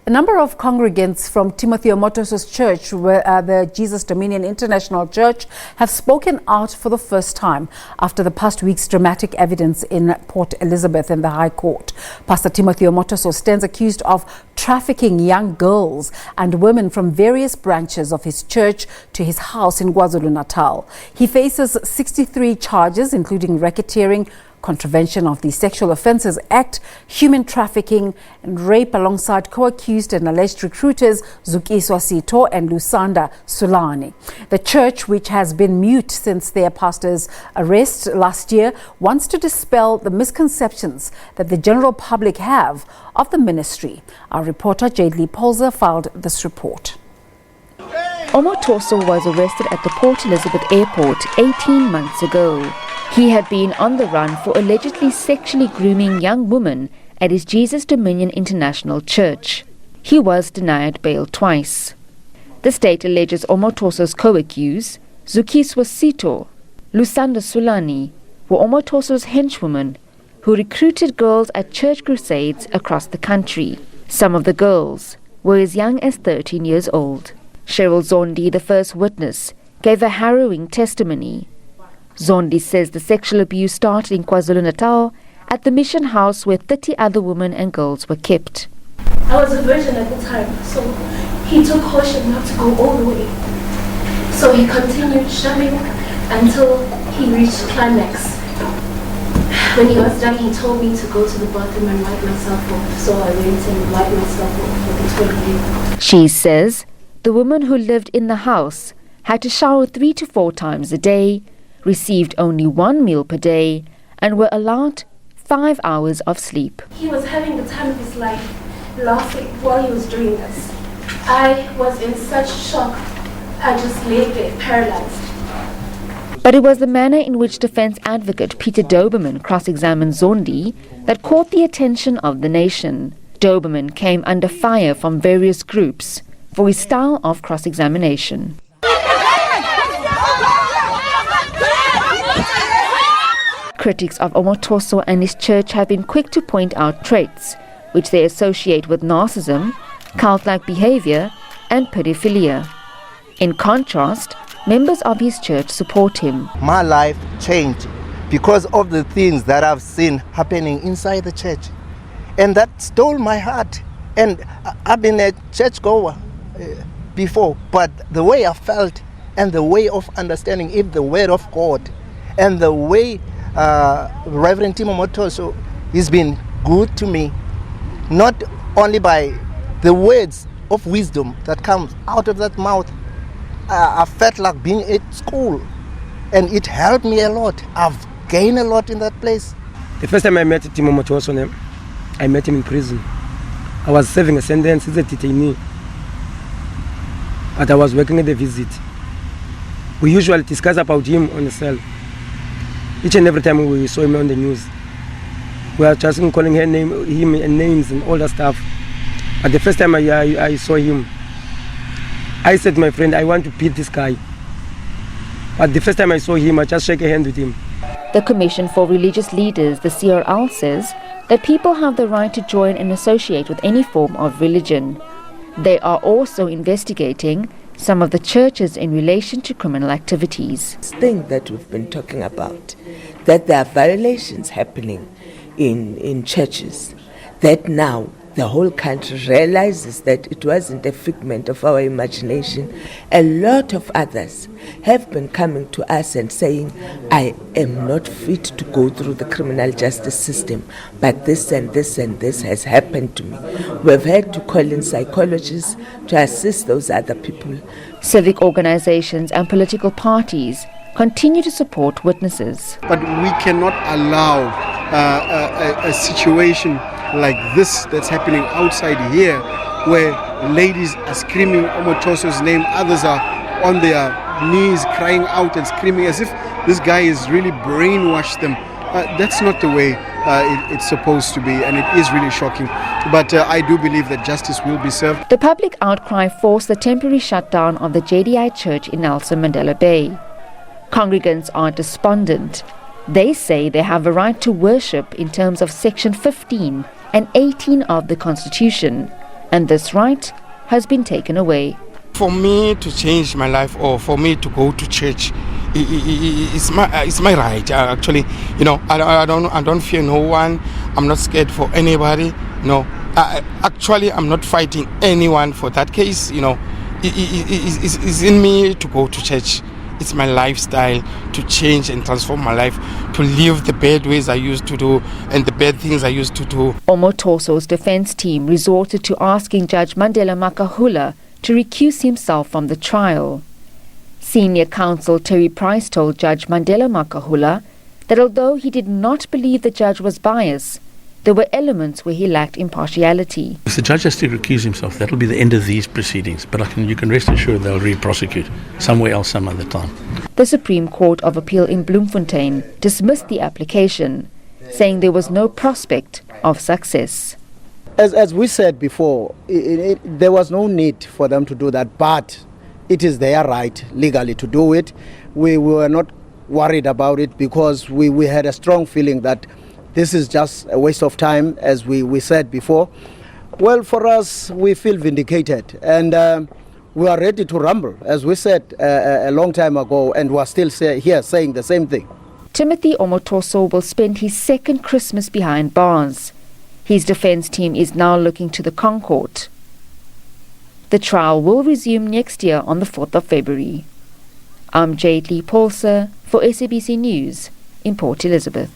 A number of congregants from Timothy Omotoso's church, the Jesus Dominion International Church, have spoken out for the first time after the past week's dramatic evidence in Port Elizabeth in the High Court. Pastor Timothy Omotoso stands accused of trafficking young girls and women from various branches of his church to his house in Kwa-Zulu Natal. He faces 63 charges, including racketeering, contravention of the Sexual Offences Act, human trafficking and rape, alongside co-accused and alleged recruiters Zukiswa, Sitho and Lusanda, Sulani. The church, which has been mute since their pastor's arrest last year, wants to dispel the misconceptions that the general public have of the ministry. Our reporter Jade Lee Pulsar filed this report. Omotoso was arrested at the Port Elizabeth airport 18 months ago. He had been on the run for allegedly sexually grooming young women at his Jesus Dominion International Church. He was denied bail twice. The state alleges Omotoso's co-accused, Zukiswa Sitho, Lusanda Sulani, were Omotoso's henchwomen who recruited girls at church crusades across the country. Some of the girls were as young as 13 years old. Cheryl Zondi, the first witness, gave a harrowing testimony. Zondi says the sexual abuse started in Kwa-Zulu Natal at the mission house where 30 other women and girls were kept. I was a virgin at the time, so he took caution not to go all the way. So he continued shoving until he reached climax. When he was done, he told me to go to the bathroom and wipe myself off. So I went and wiped myself off for the toilet. She says the women who lived in the house had to shower 3 to 4 times a day, received only 1 meal per day, and were allowed 5 hours of sleep. He was having the time of his life, laughing while he was doing this. I was in such shock, I just lay there paralyzed. But it was the manner in which defense advocate Peter Doberman cross-examined Zondi that caught the attention of the nation. Doberman came under fire from various groups for his style of cross-examination. Critics of Omotoso and his church have been quick to point out traits which they associate with narcissism, cult-like behavior and pedophilia. In contrast, members of his church support him. My life changed because of the things that I've seen happening inside the church, and that stole my heart. And I've been a churchgoer before, but the way I felt and the way of understanding if the word of God and the way Reverend Tim Omotoso has been good to me, not only by the words of wisdom that comes out of that mouth. I felt like being at school, and it helped me a lot. I've gained a lot in that place. The first time I met Tim Omotoso, I met him in prison. I was serving a sentence as a detainee, but I was working at the visit. We usually discuss about him on the cell. Each and every time we saw him on the news, we were just calling him and names and all that stuff. But the first time I saw him, I said to my friend, I want to beat this guy. But the first time I saw him, I just shook a hand with him. The Commission for Religious Leaders, the CRL, says that people have the right to join and associate with any form of religion. They are also investigating some of the churches in relation to criminal activities. This thing that we've been talking about, that there are violations happening in churches, that now the whole country realizes that it wasn't a figment of our imagination. A lot of others have been coming to us and saying, I am not fit to go through the criminal justice system, but this and this and this has happened to me. We've had to call in psychologists to assist those other people. Civic organizations and political parties continue to support witnesses. But we cannot allow a situation like this that's happening outside here, where ladies are screaming Omotoso's name, others are on their knees crying out and screaming as if this guy has really brainwashed them. That's not the way it's supposed to be, and it is really shocking. But I do believe that justice will be served. The public outcry forced the temporary shutdown of the JDI Church in Nelson Mandela Bay. Congregants are despondent. They say they have a right to worship in terms of Section 15 and 18 of the Constitution. and this right has been taken away. For me to change my life or for me to go to church, it's my right. Actually, I don't fear no one. I'm not scared for anybody. No, actually, I'm not fighting anyone for that case. It's in me to go to church. It's my lifestyle to change and transform my life, to leave the bad ways I used to do and the bad things I used to do. Omotoso's defense team resorted to asking Judge Mandela Makahula to recuse himself from the trial. Senior counsel Terry Price told Judge Mandela Makahula that although he did not believe the judge was biased, there were elements where he lacked impartiality. If the judge has to recuse himself, that'll be the end of these proceedings. But you can rest assured they'll re-prosecute somewhere else some other time. The Supreme Court of Appeal in Bloemfontein dismissed the application, saying there was no prospect of success. As we said before, there was no need for them to do that, but it is their right legally to do it. We were not worried about it because we had a strong feeling that this is just a waste of time, as we said before. Well, for us, we feel vindicated, and we are ready to rumble, as we said a long time ago, and we are still here saying the same thing. Timothy Omotoso will spend his second Christmas behind bars. His defense team is now looking to the Concourt. The trial will resume next year on the 4th of February. I'm Jade Lee Pulsar for SABC News in Port Elizabeth.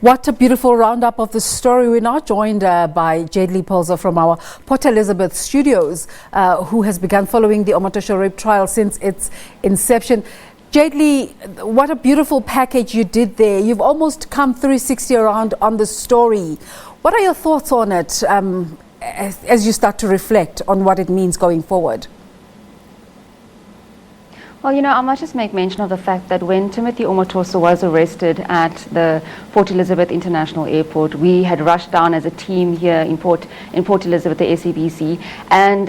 What a beautiful roundup of the story. We're now joined by Jade Lee Pulsar from our Port Elizabeth studios, who has begun following the Omotoso rape trial since its inception. Jade Lee, what a beautiful package you did there. You've almost come 360 around on the story. What are your thoughts on it as you start to reflect on what it means going forward? Well, I must just make mention of the fact that when Timothy Omotoso was arrested at the Port Elizabeth International Airport, we had rushed down as a team here in Port Elizabeth, the SABC, and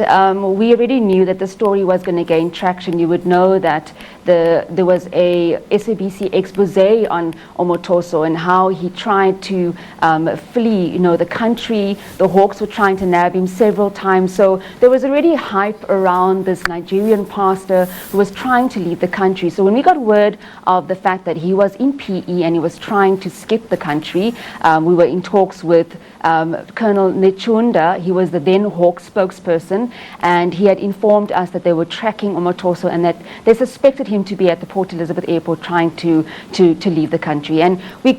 we already knew that the story was going to gain traction. You would know that there was a SABC expose on Omotoso and how he tried to flee, the country. The Hawks were trying to nab him several times. So there was already hype around this Nigerian pastor who was trying to leave the country. So when we got word of the fact that he was in PE and he was trying to skip the country, we were in talks with Colonel Nechunda. He was the then Hawk spokesperson, and he had informed us that they were tracking Omotoso and that they suspected him to be at the Port Elizabeth Airport trying to leave the country. And we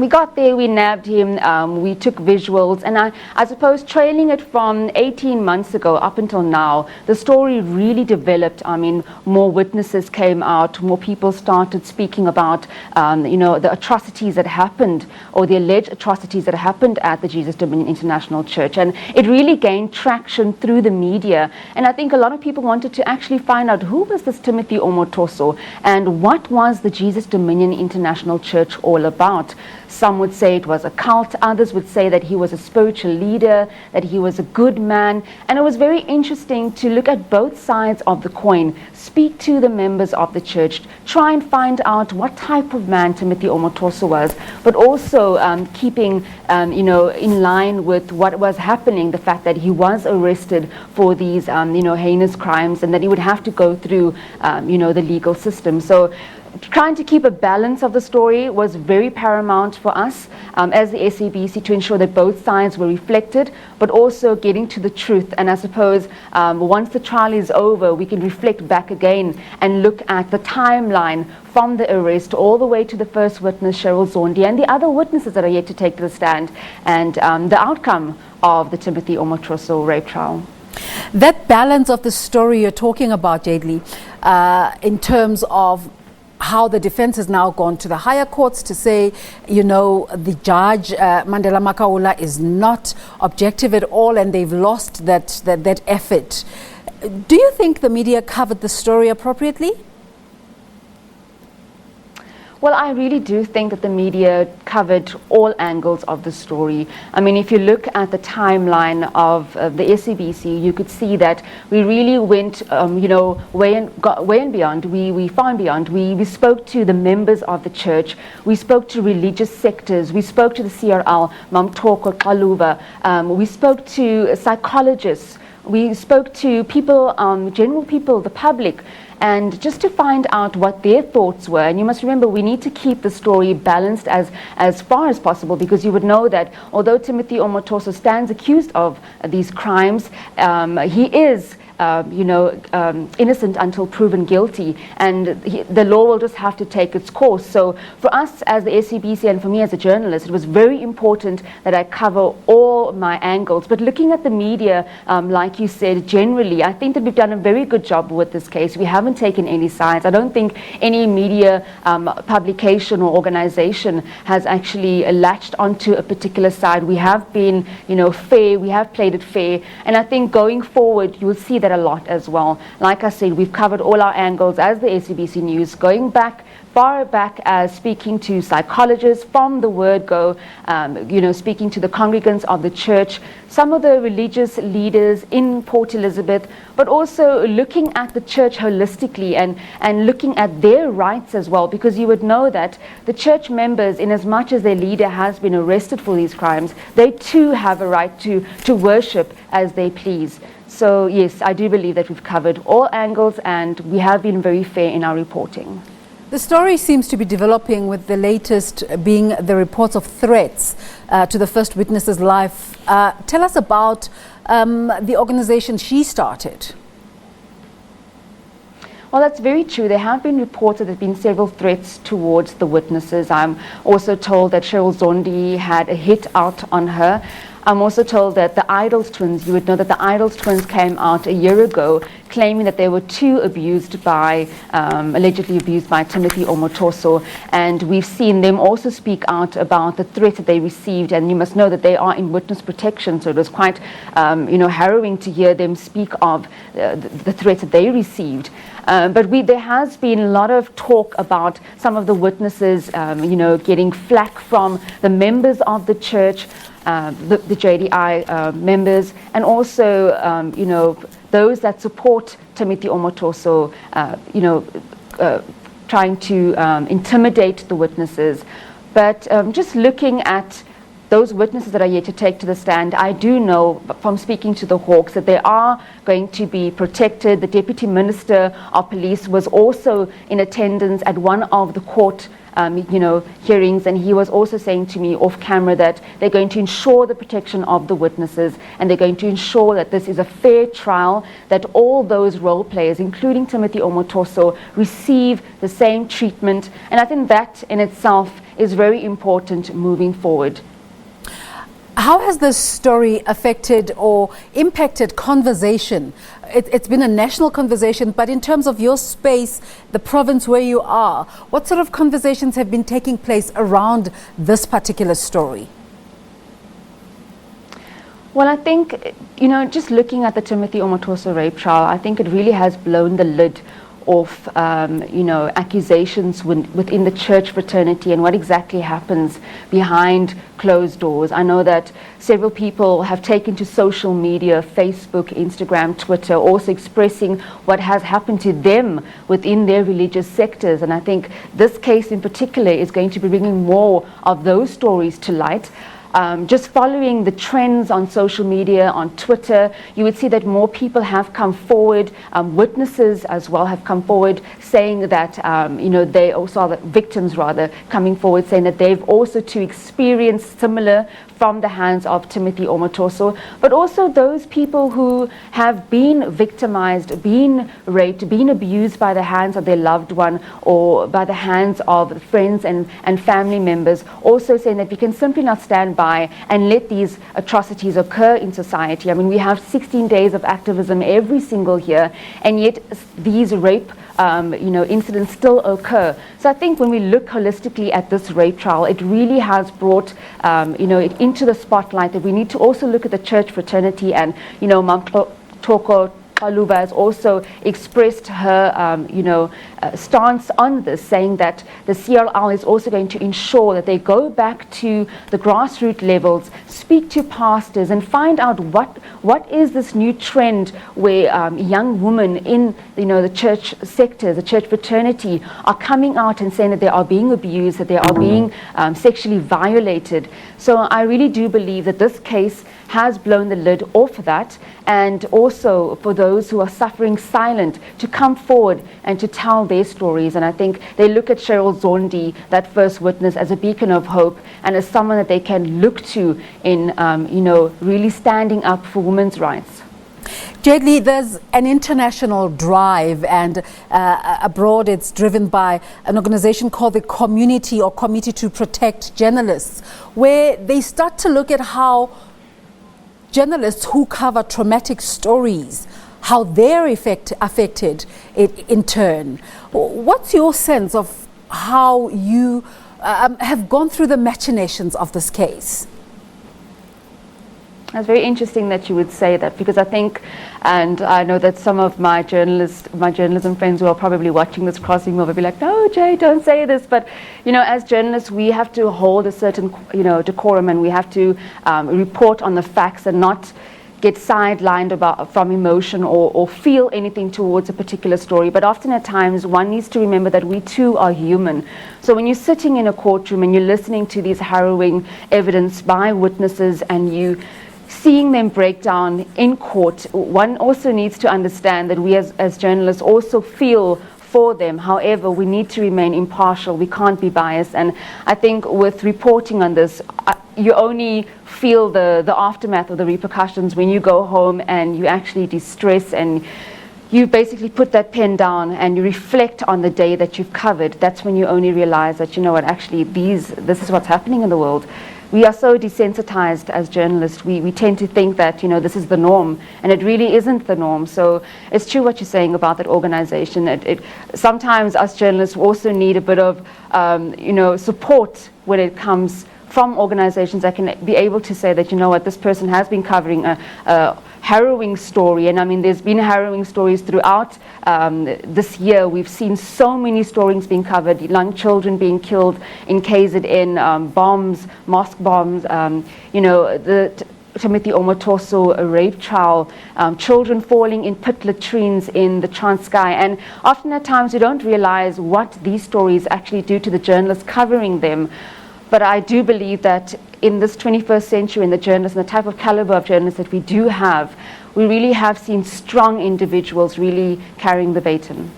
got there, we nabbed him, we took visuals, and I suppose trailing it from 18 months ago up until now, the story really developed. I mean, more witnesses came out, more people started speaking about, the atrocities that happened, or the alleged atrocities that happened at the Jesus Dominion International Church. And it really gained traction through the media. And I think a lot of people wanted to actually find out who was this Timothy Omotoso and what was the Jesus Dominion International Church all about. Some would say it was a cult, others would say that he was a spiritual leader, that he was a good man. And it was very interesting to look at both sides of the coin, speak to the members of the church, try and find out what type of man Timothy Omotoso was, but also keeping in line with what was happening, the fact that he was arrested for these heinous crimes and that he would have to go through the legal system. So trying to keep a balance of the story was very paramount for us as the SABC to ensure that both sides were reflected, but also getting to the truth. And I suppose once the trial is over, we can reflect back again and look at the timeline from the arrest all the way to the first witness, Cheryl Zondi, and the other witnesses that are yet to take to the stand, and the outcome of the Timothy Omotoso rape trial. That balance of the story you're talking about, Jade Lee, in terms of how the defense has now gone to the higher courts to say, the judge, Mandela Makahula, is not objective at all and they've lost that effort. Do you think the media covered the story appropriately? Well, I really do think that the media covered all angles of the story. I mean, if you look at the timeline of the SABC, you could see that we really went, way and beyond. We far and beyond. We spoke to the members of the church. We spoke to religious sectors. We spoke to the CRL, Mamtoko, Kaluva. We spoke to psychologists. We spoke to people, general people, the public, and just to find out what their thoughts were. And you must remember, we need to keep the story balanced as far as possible, because you would know that although Timothy Omotoso stands accused of these crimes, he is innocent until proven guilty, and the law will just have to take its course. So for us as the SABC, and for me as a journalist, it was very important that I cover all my angles. But looking at the media, like you said, generally, I think that we've done a very good job with this case. We haven't taken any sides. I don't think any media publication or organization has actually latched onto a particular side. We have been, fair. We have played it fair, and I think going forward, you will see that a lot as well. Like I said, we've covered all our angles as the SABC News, going back far back as speaking to psychologists from the word go, speaking to the congregants of the church, some of the religious leaders in Port Elizabeth, but also looking at the church holistically and looking at their rights as well, because you would know that the church members, in as much as their leader has been arrested for these crimes, they too have a right to worship as they please. So yes, I do believe that we've covered all angles, and we have been very fair in our reporting. The story seems to be developing, with the latest being the reports of threats to the first witness's life. Tell us about the organization she started. Well, that's very true. There have been reports that there have been several threats towards the witnesses. I'm also told that Cheryl Zondi had a hit out on her. I'm also told that the Idols twins, you would know that the Idols twins came out a year ago claiming that they were allegedly abused by Timothy Omotoso, and we've seen them also speak out about the threat that they received. And you must know that they are in witness protection, so it was quite harrowing to hear them speak of the threat that they received. But there has been a lot of talk about some of the witnesses getting flack from the members of the church, the JDI members, and also those that support Timothy Omotoso, trying to intimidate the witnesses. But just looking at those witnesses that are yet to take to the stand, I do know from speaking to the Hawks that they are going to be protected. The Deputy Minister of Police was also in attendance at one of the court hearings, and he was also saying to me off camera that they're going to ensure the protection of the witnesses, and they're going to ensure that this is a fair trial, that all those role players, including Timothy Omotoso, receive the same treatment. And I think that in itself is very important moving forward. How has this story affected or impacted conversation? It's been a national conversation, but in terms of your space, the province where you are, what sort of conversations have been taking place around this particular story? Well, I think, just looking at the Timothy Omotoso rape trial, I think it really has blown the lid off, accusations within the church fraternity and what exactly happens behind closed doors. I know that several people have taken to social media, Facebook, Instagram, Twitter, also expressing what has happened to them within their religious sectors. And I think this case in particular is going to be bringing more of those stories to light. Just following the trends on social media, on Twitter, you would see that more people have come forward, witnesses as well have come forward saying that, they also are the victims rather, coming forward saying that they've also too experienced similar from the hands of Timothy Omotoso, but also those people who have been victimized, been raped, been abused by the hands of their loved one or by the hands of friends and family members, also saying that we can simply not stand by and let these atrocities occur in society. I mean, we have 16 days of activism every single year, and yet these rape incidents still occur. So I think when we look holistically at this rape trial, it really has brought it into the spotlight that we need to also look at the church fraternity and Mamtoko, Paluva has also expressed her, stance on this, saying that the CRL is also going to ensure that they go back to the grassroots levels, speak to pastors, and find out what is this new trend where young women in the church sector, the church fraternity, are coming out and saying that they are being abused, that they are being sexually violated. So I really do believe that this case has blown the lid off that, and also for those who are suffering silent to come forward and to tell their stories. And I think they look at Cheryl Zondi, that first witness, as a beacon of hope and as someone that they can look to in really standing up for women's rights. Jade-Leigh, there's an international drive, and abroad it's driven by an organization called the Committee to Protect Journalists, where they start to look at how journalists who cover traumatic stories, how they're affected in turn. What's your sense of how you have gone through the machinations of this case? It's very interesting that you would say that, because I think, and I know that some of my journalism friends who are probably watching this crossing will be like, no, Jay, don't say this. But, as journalists, we have to hold a certain, decorum, and we have to report on the facts and not get sidelined from emotion or feel anything towards a particular story. But often at times one needs to remember that we too are human. So when you're sitting in a courtroom and you're listening to these harrowing evidence by witnesses and you seeing them break down in court, one also needs to understand that we as journalists also feel for them. However, we need to remain impartial. We can't be biased. And I think with reporting on this, you only feel the aftermath or the repercussions when you go home and you actually distress and you basically put that pen down and you reflect on the day that you've covered. That's when you only realize that, actually this is what's happening in the world. We are so desensitized as journalists. We tend to think that, this is the norm, and it really isn't the norm. So it's true what you're saying about that organization. Sometimes us journalists also need a bit of, support when it comes from organizations that can be able to say that, this person has been covering a harrowing story. And I mean, there's been harrowing stories throughout this year. We've seen so many stories being covered, young children being killed in KZN, bombs, mosque bombs, the Timothy Omotoso rape trial, children falling in pit latrines in the Transkei. And often at times we don't realize what these stories actually do to the journalists covering them. But I do believe that in this 21st century, in the journalists and the type of caliber of journalists that we do have, we really have seen strong individuals really carrying the baton.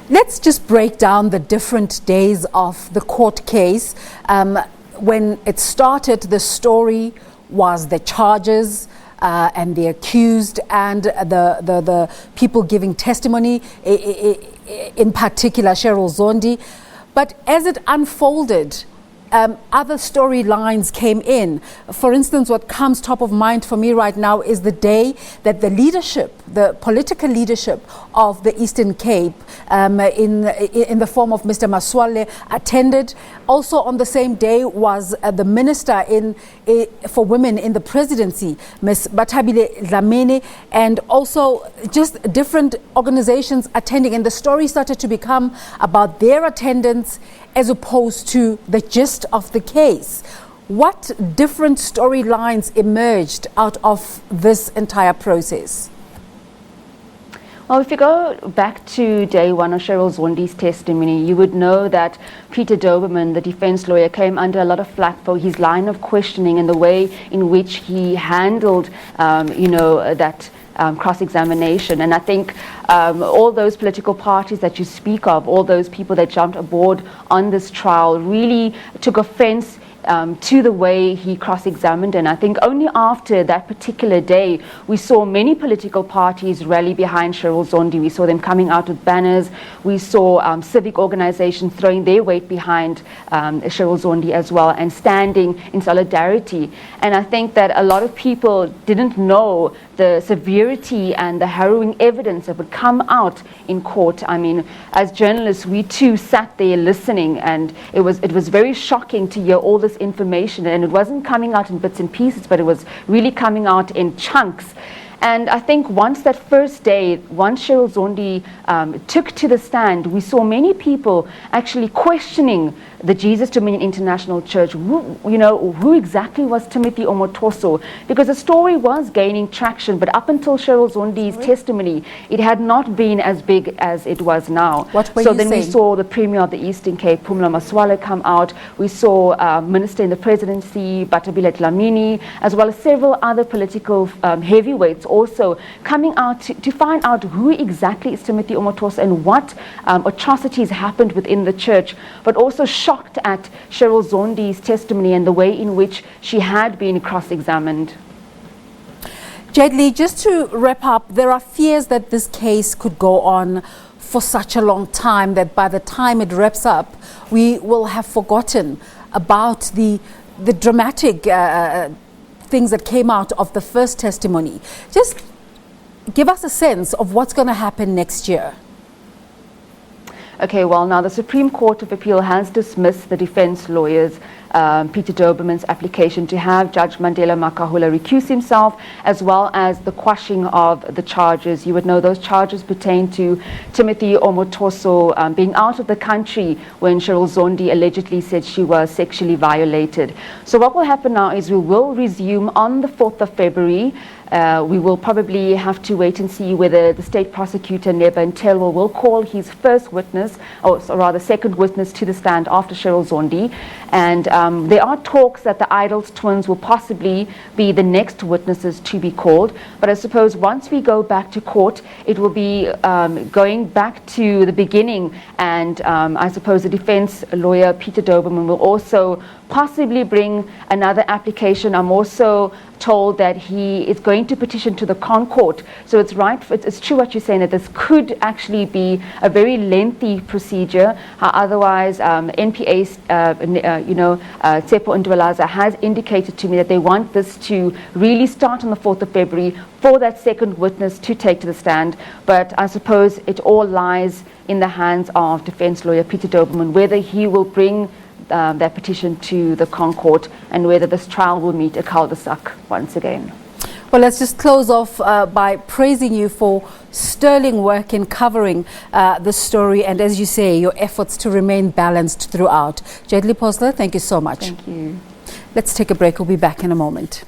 Let's just break down the different days of the court case. When it started, the story was the charges and the accused and the people giving testimony, in particular Cheryl Zondi. But as it unfolded, other storylines came in. For instance, what comes top of mind for me right now is the day that the political leadership of the Eastern Cape, in the form of Mr. Maswale, attended. Also on the same day was the Minister for Women in the Presidency, Ms. Bathabile Dlamini, and also just different organizations attending. And the story started to become about their attendance as opposed to the gist of the case. What different storylines emerged out of this entire process? Well, if you go back to day one of Cheryl Zondi's testimony, you would know that Peter Doberman, the defense lawyer, came under a lot of flack for his line of questioning and the way in which he handled, that cross-examination. And I think all those political parties that you speak of, all those people that jumped aboard on this trial really took offense to the way he cross-examined. And I think only after that particular day we saw many political parties rally behind Cheryl Zondi. We saw them coming out with banners. We saw civic organizations throwing their weight behind Cheryl Zondi as well and standing in solidarity. And I think that a lot of people didn't know the severity and the harrowing evidence that would come out in court. I mean, as journalists, we too sat there listening, and it was very shocking to hear all this information, and it wasn't coming out in bits and pieces, but it was really coming out in chunks. And I think once that first day, once Cheryl Zondi took to the stand, we saw many people actually questioning the Jesus Dominion International Church. Who exactly was Timothy Omotoso? Because the story was gaining traction, but up until Cheryl Zondi's testimony, it had not been as big as it was now. So then we saw the Premier of the Eastern Cape, Phumla Maswala, come out. We saw Minister in the Presidency, Batabile Dlamini, as well as several other political heavyweights also coming out to find out who exactly is Timothy Omotoso and what atrocities happened within the church, but also shocked at Cheryl Zondi's testimony and the way in which she had been cross-examined. Jade-Leigh, just to wrap up, there are fears that this case could go on for such a long time that by the time it wraps up, we will have forgotten about the dramatic things that came out of the first testimony. Just give us a sense of what's going to happen next year. Okay, well, now the Supreme Court of Appeal has dismissed the defense lawyers Peter Doberman's application to have Judge Mandela Makahula recuse himself, as well as the quashing of the charges. You would know those charges pertain to Timothy Omotoso being out of the country when Cheryl Zondi allegedly said she was sexually violated. So what will happen now is we will resume on the 4th of February. We will probably have to wait and see whether the state prosecutor, Neba Ntelwa, will call his first witness, or rather second witness, to the stand after Cheryl Zondi. And there are talks that the Idols twins will possibly be the next witnesses to be called. But I suppose once we go back to court, it will be going back to the beginning. And I suppose the defense lawyer, Peter Doberman, will also possibly bring another application. I'm also told that he is going to petition to the Concourt. So it's right, it's true what you're saying, that this could actually be a very lengthy procedure. Otherwise, NPA, Tsepo Ndwalaza has indicated to me that they want this to really start on the 4th of February for that second witness to take to the stand. But I suppose it all lies in the hands of defense lawyer Peter Doberman, whether he will bring that petition to the Concourt and whether this trial will meet a cul-de-sac once again. Well, let's just close off by praising you for sterling work in covering the story and, as you say, your efforts to remain balanced throughout. Jade Lee Pulsar, thank you so much. Thank you. Let's take a break. We'll be back in a moment.